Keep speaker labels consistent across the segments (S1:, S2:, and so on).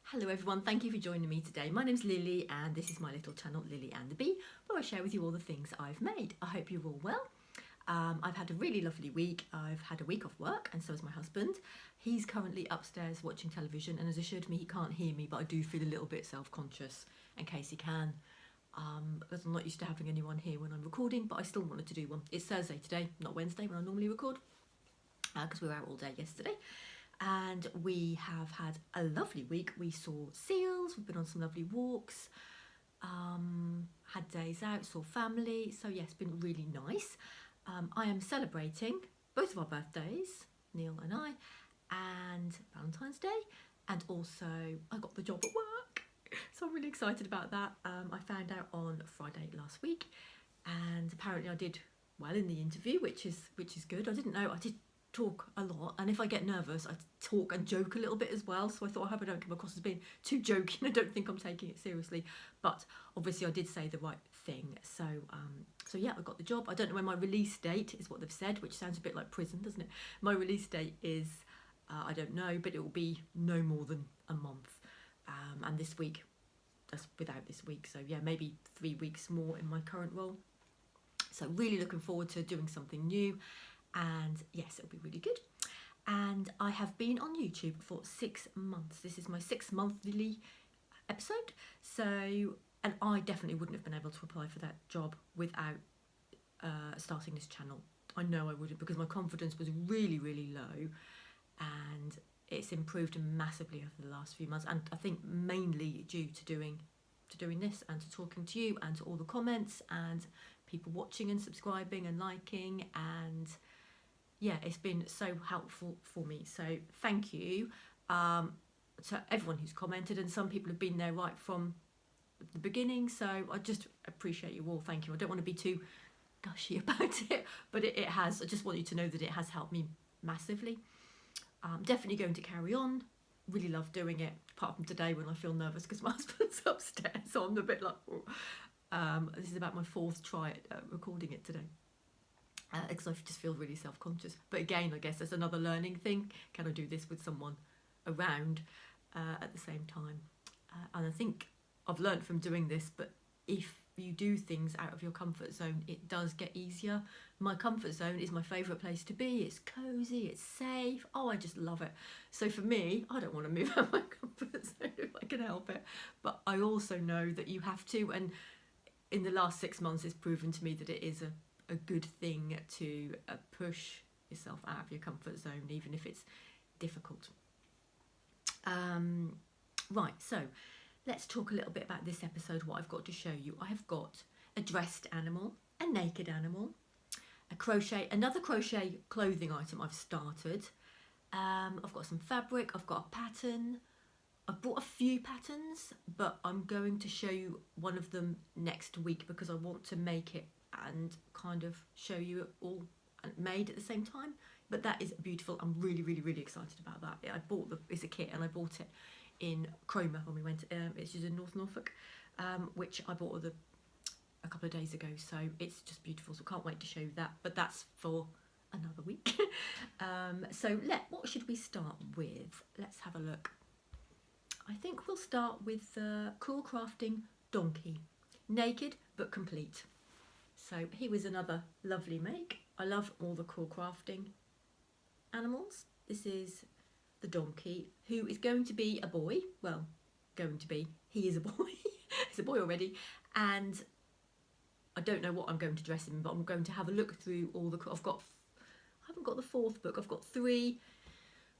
S1: Hello everyone, thank you for joining me today. My name's Lily and this is my little channel Lily and the Bee, where I share with you all the things I've made. I hope you're all well. I've had a really lovely week. I've had a week off work and so has my husband. He's currently upstairs watching television and has assured me he can't hear me, but I do feel a little bit self-conscious in case he can. Because I'm not used to having anyone here when I'm recording, but I still wanted to do one. It's Thursday today, not Wednesday when I normally record, because we were out all day yesterday. And we have had a lovely week. We saw seals, we've been on some lovely walks, had days out, saw family. So yeah, it's been really nice. I am celebrating both of our birthdays, Neil and I, and Valentine's Day. And also I got the job at work. So I'm really excited about that. I found out on Friday last week and apparently I did well in the interview, which is good. I didn't know, I did talk a lot, and if I get nervous I talk and joke a little bit as well, so I thought I hope I don't come across as being too joking. I don't think I'm taking it seriously, but obviously I did say the right thing. So yeah, I got the job. I don't know when my release date is, what they've said, which sounds a bit like prison, doesn't it? My release date is I don't know, but it will be no more than a month, and this week, that's without this week, so yeah, maybe 3 weeks more in my current role. So really looking forward to doing something new. And yes, it'll be really good. And I have been on YouTube for 6 months. This is my 6 monthly episode. So, and I definitely wouldn't have been able to apply for that job without starting this channel. I know I wouldn't, because my confidence was really, really low, and it's improved massively over the last few months. And I think mainly due to doing this and to talking to you and to all the comments and people watching and subscribing and liking, and yeah, it's been so helpful for me. So thank you to everyone who's commented, and some people have been there right from the beginning, so I just appreciate you all. Thank you. I don't want to be too gushy about it, but it has. I just want you to know that it has helped me massively. Definitely going to carry on. Really love doing it, apart from today when I feel nervous because my husband's upstairs, so I'm a bit like, this is about my 4th try at recording it today. Because I just feel really self-conscious. But again, I guess there's another learning thing. Can I do this with someone around at the same time? And I think I've learned from doing this, but if you do things out of your comfort zone, it does get easier. My comfort zone is my favourite place to be. It's cosy, it's safe. Oh, I just love it. So for me, I don't want to move out of my comfort zone if I can help it. But I also know that you have to, and in the last 6 months it's proven to me that it is a good thing to push yourself out of your comfort zone, even if it's difficult. Right, so let's talk a little bit about this episode, what I've got to show you. I have got a dressed animal, a naked animal, a crochet, another crochet clothing item I've started. I've got some fabric, I've got a pattern. I've bought a few patterns, but I'm going to show you one of them next week because I want to make it and kind of show you it all made at the same time. But that is beautiful. I'm really, really, really excited about that. I bought it's a kit, and I bought it in Cromer when we went. It's just in North Norfolk, which I bought a couple of days ago. So it's just beautiful. So I can't wait to show you that. But that's for another week. So what should we start with? Let's have a look. I think we'll start with the Cool Crafting Donkey, naked but complete. So here was another lovely make. I love all the Cool Crafting animals. This is the donkey, who is going to be a boy. Well, he is a boy. He's a boy already, and I don't know what I'm going to dress him in, but I'm going to have a look through all the. I haven't got the 4th book. I've got 3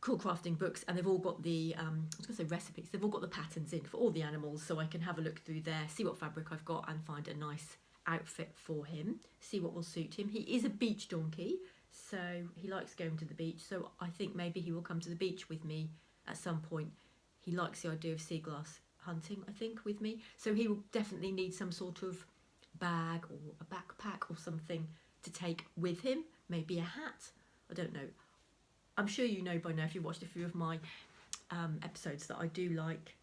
S1: Cool Crafting books, and they've all got the I was going to say recipes. They've all got the patterns in for all the animals, so I can have a look through there, see what fabric I've got, and find a nice outfit for him, see what will suit him. He is a beach donkey, so he likes going to the beach, so I think maybe he will come to the beach with me at some point. He likes the idea of sea glass hunting, I think, with me, so he will definitely need some sort of bag or a backpack or something to take with him, maybe a hat, I don't know. I'm sure you know by now, if you watched a few of my episodes, that I do like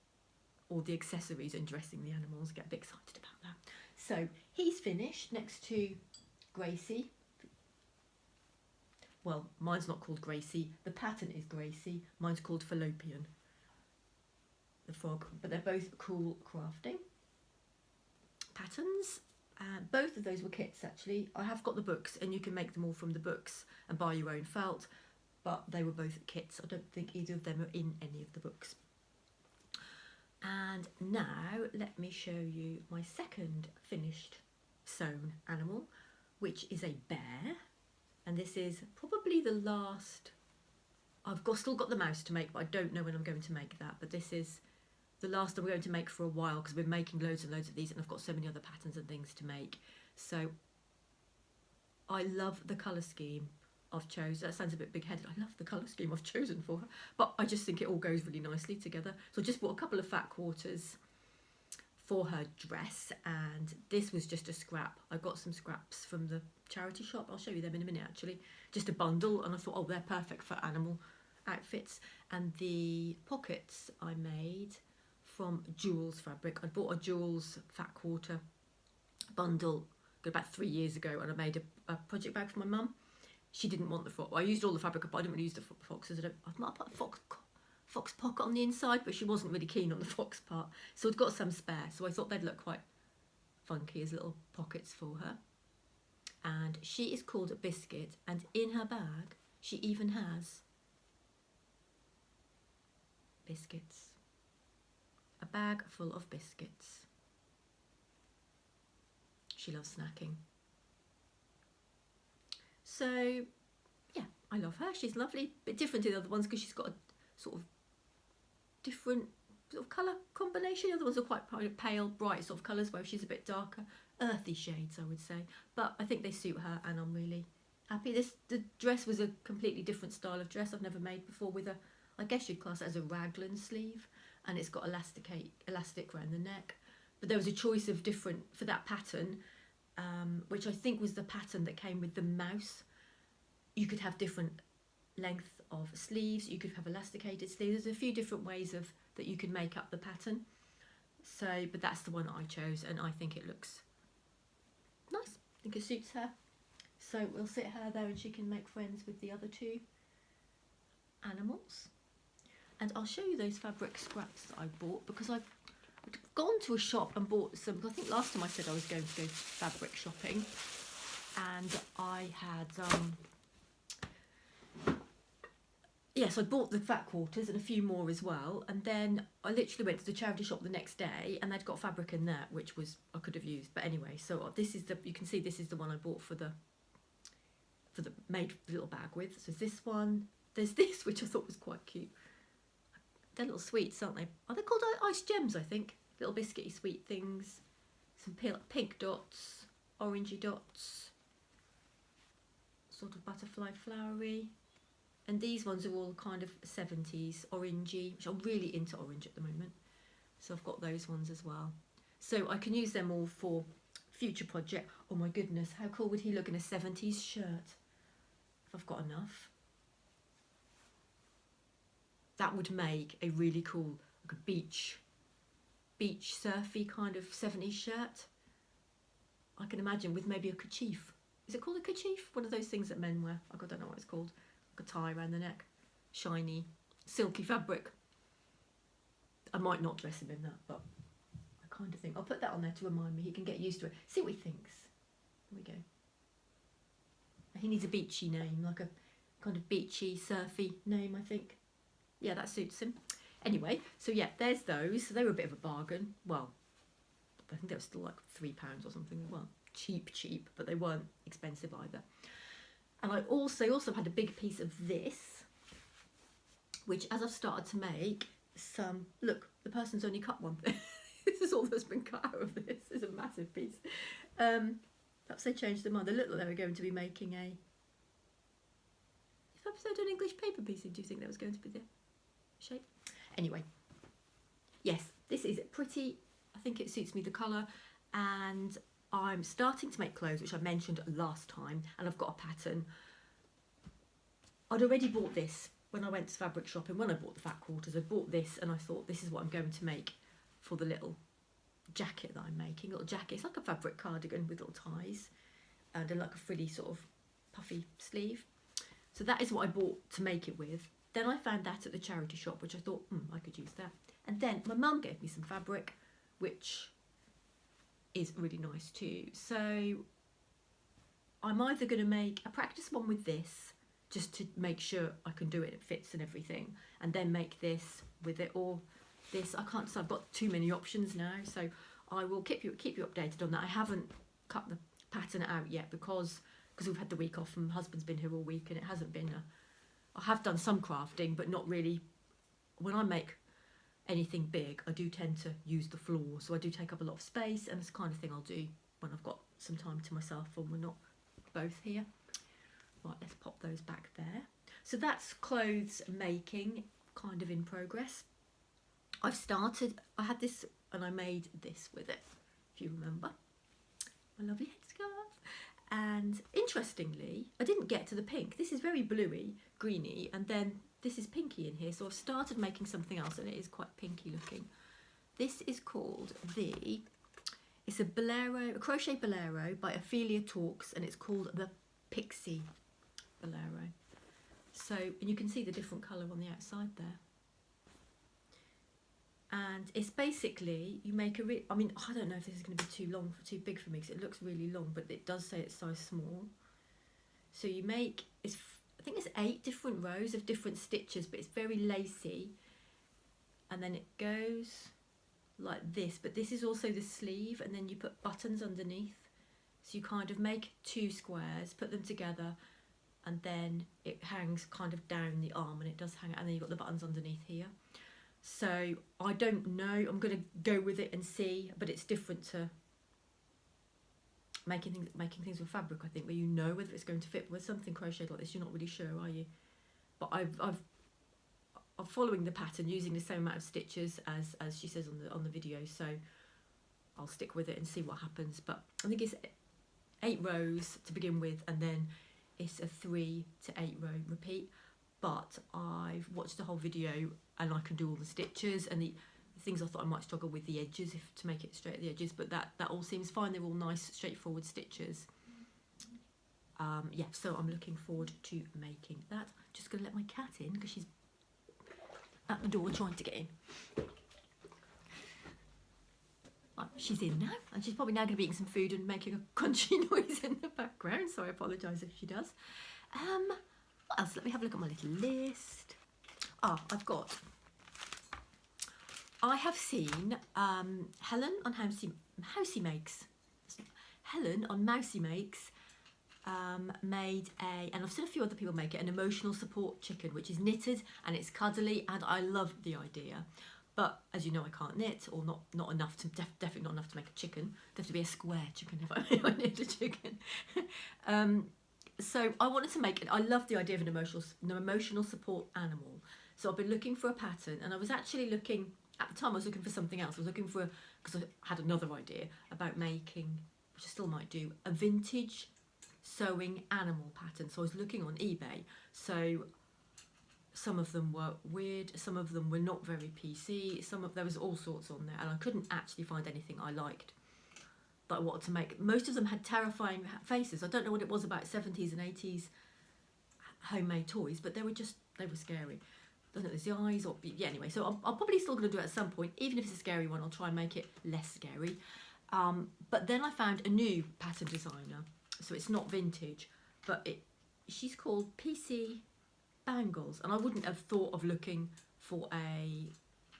S1: all the accessories and dressing the animals. Get a bit excited about that. So he's finished next to Gracie. Well, mine's not called Gracie. The pattern is Gracie. Mine's called Fallopian. The the frog, but they're both cool crafting patterns. Both of those were kits actually. I have got the books and you can make them all from the books and buy your own felt, but they were both kits. I don't think either of them are in any of the books. And now let me show you my second finished sewn animal, which is a bear. And this is probably the last, still got the mouse to make, but I don't know when I'm going to make that, but this is the last I'm going to make for a while because we've been making loads and loads of these and I've got so many other patterns and things to make. So I love the colour scheme I've chosen. That sounds a bit big-headed. I love the colour scheme I've chosen for her, but I just think it all goes really nicely together. So I just bought a couple of fat quarters for her dress, and this was just a scrap. I got some scraps from the charity shop. I'll show you them in a minute actually. Just a bundle, and I thought, oh, they're perfect for animal outfits. And the pockets I made from Jewels fabric. I bought a Jewels fat quarter bundle about 3 years ago, and I made a project bag for my mum. She didn't want the fox. Well, I used all the fabric, but I didn't really use the foxes. I might put a fox pocket on the inside, but she wasn't really keen on the fox part. So I'd got some spare, so I thought they'd look quite funky as little pockets for her. And she is called Biscuit, and in her bag she even has biscuits. A bag full of biscuits. She loves snacking. So yeah, I love her. She's lovely. A bit different to the other ones because she's got a sort of different sort of colour combination. The other ones are quite pale, bright sort of colours, where she's a bit darker, earthy shades I would say. But I think they suit her and I'm really happy. The dress was a completely different style of dress I've never made before, with a, I guess you'd class it as a raglan sleeve, and it's got elastic around the neck. But there was a choice of different, for that pattern, which I think was the pattern that came with the mouse. You could have different length of sleeves, you could have elasticated sleeves. There's a few different ways of that you can make up the pattern. So, but that's the one I chose, and I think it looks nice. I think it suits her. So we'll sit her there and she can make friends with the other two animals. And I'll show you those fabric scraps that I bought, because I've gone to a shop and bought some. I think last time I said I was going to go fabric shopping, and I had yes, I bought the fat quarters and a few more as well, and then I literally went to the charity shop the next day and they'd got fabric in there which was I could have used. But anyway, so this is the, you can see this is the one I bought for the made little bag with. So this one, there's this which I thought was quite cute. They're little sweets, aren't they? Are they called ice gems, I think? Little biscuity sweet things. Some pink dots, orangey dots, sort of butterfly flowery. And these ones are all kind of 70s orangey, which I'm really into orange at the moment. So I've got those ones as well. So I can use them all for future project. Oh my goodness, how cool would he look in a 70s shirt? If I've got enough. That would make a really cool, like a beach surfy kind of 70s shirt. I can imagine with maybe a kerchief. Is it called a kerchief? One of those things that men wear. I don't know what it's called. Like a tie around the neck. Shiny, silky fabric. I might not dress him in that, but I kind of think I'll put that on there to remind me. He can get used to it. See what he thinks. There we go. He needs a beachy name, like a kind of beachy, surfy name, I think. Yeah, that suits him. Anyway, so yeah, there's those. So they were a bit of a bargain. Well, I think they were still like £3 or something. Well, cheap, but they weren't expensive either. And I also had a big piece of this, which as I've started to make some, look, the person's only cut one. This is all that's been cut out of this. It's a massive piece. Perhaps they changed their mind. They looked like they were going to be making a, if I've an English paper piece, do you think that was going to be the shape? Anyway, yes, this is pretty. I think it suits me, the colour, and I'm starting to make clothes, which I mentioned last time, and I've got a pattern. I'd already bought this when I went to fabric shopping. When I bought the fat quarters, I bought this and I thought this is what I'm going to make for the little jacket that I'm making. A little jacket, it's like a fabric cardigan with little ties and like a frilly sort of puffy sleeve. So that is what I bought to make it with. Then I found that at the charity shop, which I thought, I could use that. And then my mum gave me some fabric, which is really nice too. So I'm either going to make a practice one with this, just to make sure I can do it, it fits and everything, and then make this with it, or this. I can't, so I've got too many options now, so I will keep you updated on that. I haven't cut the pattern out yet because we've had the week off and my husband's been here all week, and it hasn't been I have done some crafting, but not really. When I make anything big, I do tend to use the floor, so I do take up a lot of space, and it's the kind of thing I'll do when I've got some time to myself and we're not both here. Right, let's pop those back there. So that's clothes making kind of in progress. I had this and I made this with it, if you remember. My lovely headscarf. And interestingly, I didn't get to the pink. This is very bluey, greeny, and then this is pinky in here. So I've started making something else, and it is quite pinky looking. This is called it's a crochet bolero by Ophelia Talks, and it's called the Pixie Bolero. So, and you can see the different colour on the outside there. And it's basically, you make I mean, I don't know if this is going to be too big for me, because it looks really long, but it does say it's size small. So you make, I think it's 8 different rows of different stitches, but it's very lacy. And then it goes like this, but this is also the sleeve, and then you put buttons underneath. So you kind of make 2 squares, put them together, and then it hangs kind of down the arm, and it does hang, and then you've got the buttons underneath here. So I don't know, I'm going to go with it and see, but it's different to making things with fabric, I think, where you know whether it's going to fit. With something crocheted like this, you're not really sure, are you? But I'm following the pattern, using the same amount of stitches as she says on the video, so I'll stick with it and see what happens. But I think it's 8 rows to begin with, and then it's a 3 to 8 row repeat. But I've watched the whole video and I can do all the stitches, and the things I thought I might struggle with, the edges, to make it straight at the edges, but that all seems fine. They're all nice straightforward stitches. Yeah, so I'm looking forward to making that. Just gonna let my cat in because she's at the door trying to get in. Oh, she's in now, and she's probably now going to be eating some food and making a crunchy noise in the background, so I apologise if she does. What else? Let me have a look at my little list. I have seen Helen on Mousy Makes. Helen on Mousy Makes made and I've seen a few other people make it, an emotional support chicken, which is knitted and it's cuddly, and I love the idea. But as you know, I can't knit, or not enough to, definitely not enough to make a chicken. There'd have to be a square chicken if I knit a chicken. So I wanted to make it. I love the idea of an emotional support animal. So I've been looking for a pattern, and I was actually looking, at the time I was looking for something else. I was looking for, because I had another idea about making, which I still might do, a vintage sewing animal pattern. So I was looking on eBay. So some of them were weird, some of them were not very PC, there was all sorts on there, and I couldn't actually find anything I liked that I wanted to make. Most of them had terrifying faces. I don't know what it was about 70s and 80s homemade toys, but they were scary. I don't know, there's the eyes, or yeah, anyway, so I'm probably still going to do it at some point. Even if it's a scary one, I'll try and make it less scary. But then I found a new pattern designer, so it's not vintage, but she's called PC Bangles, and I wouldn't have thought of looking for a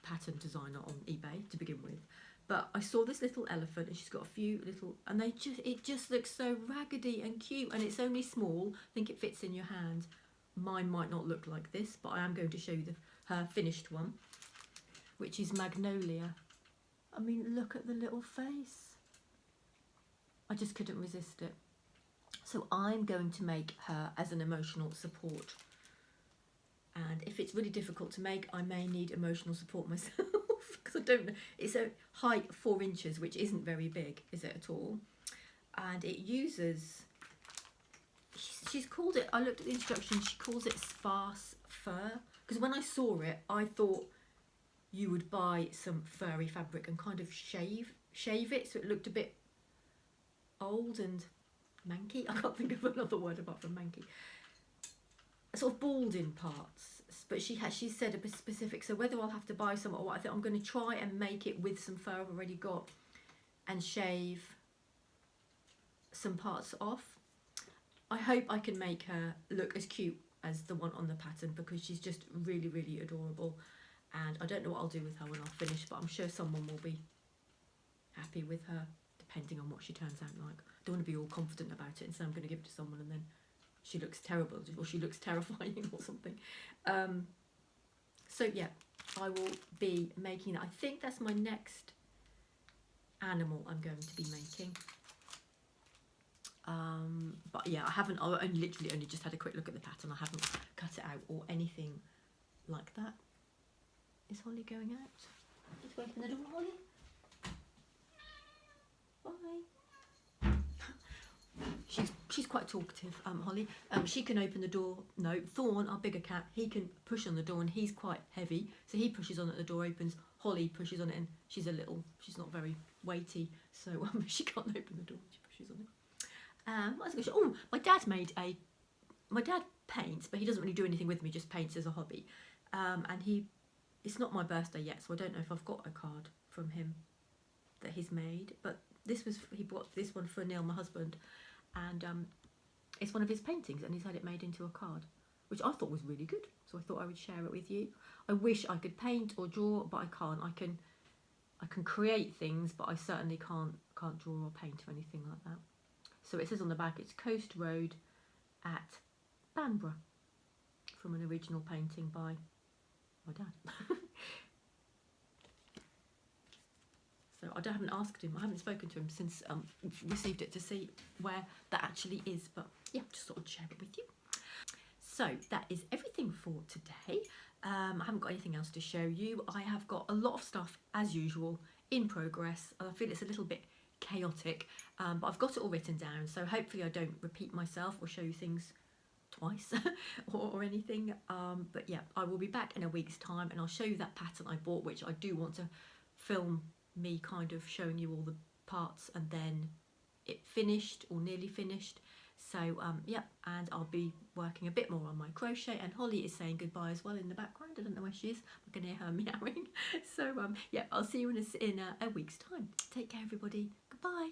S1: pattern designer on eBay to begin with. But I saw this little elephant, and she's got a few little, and it just looks so raggedy and cute, and it's only small. I think it fits in your hand. Mine might not look like this, but I am going to show you her finished one, which is Magnolia. I mean, look at the little face. I just couldn't resist it. So I'm going to make her as an emotional support. And if it's really difficult to make, I may need emotional support myself, because I don't know. It's a height 4 inches, which isn't very big, is it at all? And it uses, she's called it, I looked at the instructions, she calls it sparse fur. Because when I saw it, I thought you would buy some furry fabric and kind of shave it so it looked a bit old and manky. I can't think of another word apart from manky. Sort of bald in parts. but she said a specific, so whether I'll have to buy some or what, I think I'm going to try and make it with some fur I've already got and shave some parts off. I hope I can make her look as cute as the one on the pattern, because she's just really, really adorable. And I don't know what I'll do with her when I'll finish, but I'm sure someone will be happy with her, depending on what she turns out like. I don't want to be all confident about it and say I'm going to give it to someone and then she looks terrible or she looks terrifying or something. So yeah, I will be making that. I think that's my next animal I'm going to be making. But yeah, I literally only just had a quick look at the pattern. I haven't cut it out or anything like that. Is Holly going out? Let's open the door, Holly. Bye. She's quite talkative, Holly. She can open the door. No, Thorn, our bigger cat, he can push on the door and he's quite heavy. So he pushes on it, the door opens. Holly pushes on it and she's not very weighty. So she can't open the door, she pushes on it. Oh, my dad paints, but he doesn't really do anything with me, just paints as a hobby. And it's not my birthday yet, so I don't know if I've got a card from him that he's made, but he bought this one for Neil, my husband, and it's one of his paintings, and he's had it made into a card, which I thought was really good, so I thought I would share it with you. I wish I could paint or draw, but I can't. I can create things, but I certainly can't draw or paint or anything like that. So it says on the back, it's Coast Road at Banborough, from an original painting by my dad. So I haven't asked him, I haven't spoken to him since received it to see where that actually is, but yeah, just thought I'd share it with you. So that is everything for today. I haven't got anything else to show you. I have got a lot of stuff, as usual, in progress. I feel it's a little bit chaotic, but I've got it all written down, so hopefully I don't repeat myself or show you things twice or anything. But yeah, I will be back in a week's time and I'll show you that pattern I bought, which I do want to film me kind of showing you all the parts and then it finished or nearly finished. So yeah, and I'll be working a bit more on my crochet, and Holly is saying goodbye as well in the background. I don't know where she is, I can hear her meowing. So yeah, I'll see you in a week's time. Take care everybody, goodbye.